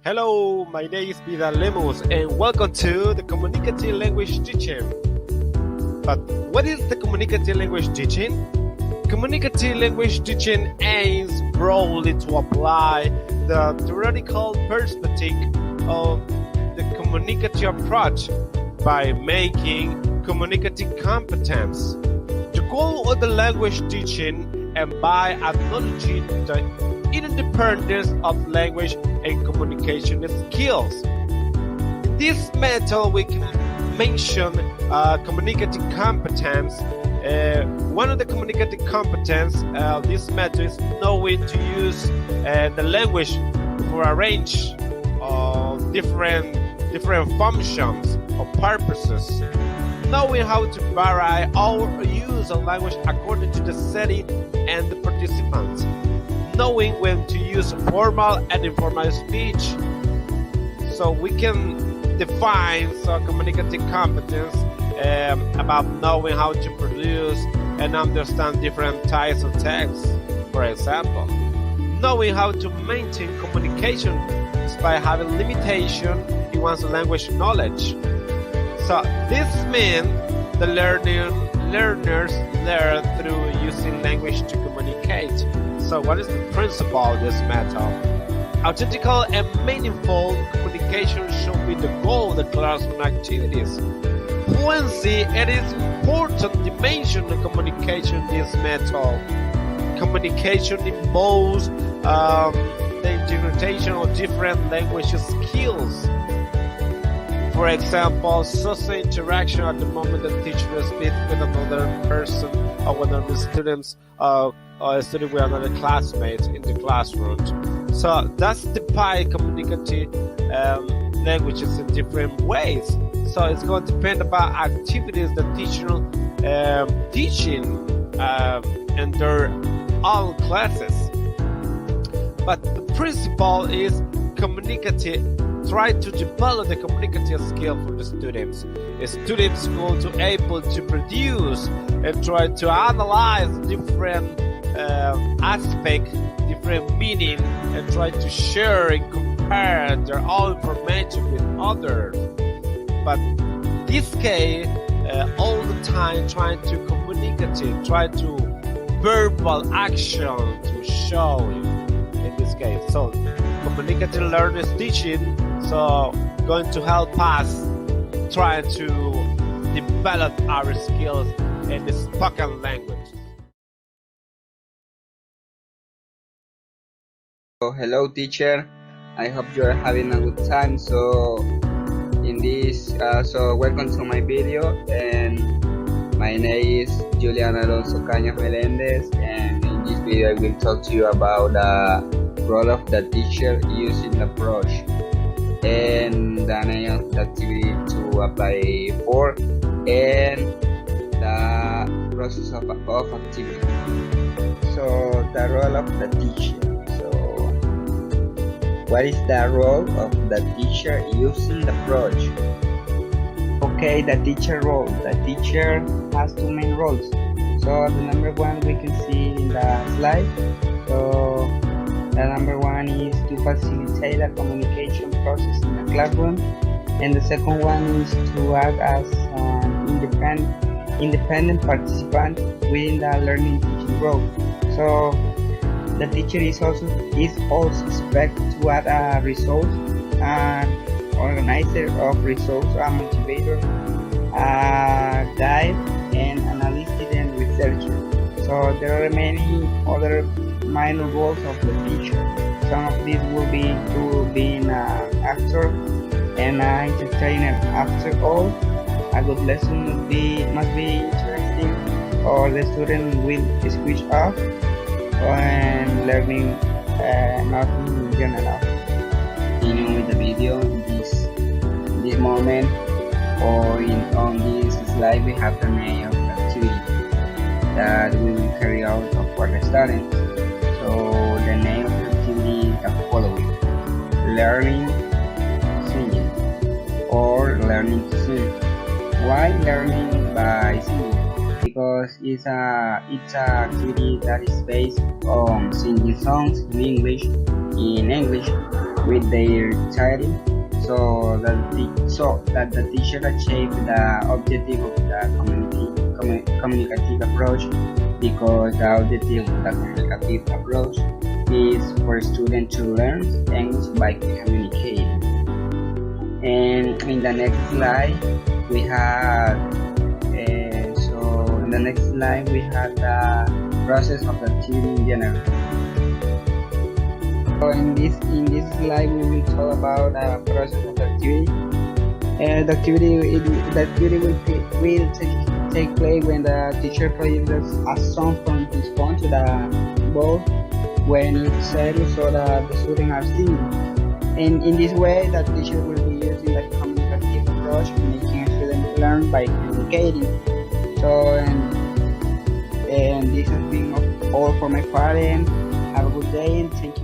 Hello, my name is Vidal Lemus and welcome to the Communicative Language Teaching. But what is the Communicative Language Teaching? Communicative Language Teaching aims broadly to apply the theoretical perspective of the communicative approach by making communicative competence the goal of the language teaching and by acknowledging the independence of language and communication skills. In this method, we can mention communicative competence. One of the communicative competence, this method is knowing to use the language for a range of different functions or purposes. Knowing how to vary or use a language according to the setting and the participants. Knowing when to use formal and informal speech. So we can define communicative competence about knowing how to produce and understand different types of text, for example. Knowing how to maintain communication despite having limitation in one's language knowledge. So this means the learners learn through using language to communicate. So what is the principle of this method? Authentical and meaningful communication should be the goal of the classroom activities. Fluency is an important dimension of communication in this method. Communication involves the integration of different language skills. For example, social interaction at the moment the teacher speaks with another person or with another students or a student with another classmate in the classroom. So that's defined communicative languages in different ways. So it's going to depend about activities the teacher teaching in their own classes. But the principle is communicative. Try to develop the communicative skill for the students. The students going to able to produce and try to analyze different aspects, different meaning, and try to share and compare their own information with others. But this case, all the time trying to communicate, try to verbal action to show in this case. So communicative learning is teaching. So going to help us try to develop our skills in the spoken language. So, hello teacher, I hope you are having a good time. So in this welcome to my video, and my name is Julian Alonso Cañas Melendez, and in this video I will talk to you about the role of the teacher using the approach and the name of the activity to apply for and the process of activity. So the role of the teacher. What is the role of the teacher using the approach? Okay, the teacher role. The teacher has two main roles. So the number one we can see in the slide. So the number one is to facilitate the communication process in the classroom, and the second one is to act as an independent participant within the learning teaching role. So the teacher is also expected to add a resource, an organizer of resource, a motivator, a guide, and analyst and researcher. So there are many other minor roles of the teacher. Some of these will be to being an actor and an entertainer. After all, a good lesson must be interesting, or the student will switch off and learning not in general. Continuing with the video, in this moment or on this slide we have the name of the activity that we will carry out for the students. So the name of the activity is the following: learning singing or learning to sing. Why learning by singing? Because it's a activity that is based on singing songs in English with their child, so that the teacher achieve the objective of the communicative approach, because the objective of the communicative approach is for students to learn English by communicating. And in the next slide we have the process of the activity in general. So in this slide we will talk about the process of the activity. The activity will take place when the teacher projects a song from his phone to the board when it's set, so that the students are singing. And in this way, the teacher will be using the communicative approach, making students learn by communicating. So, and this has been all for my part. And have a good day, and thank you.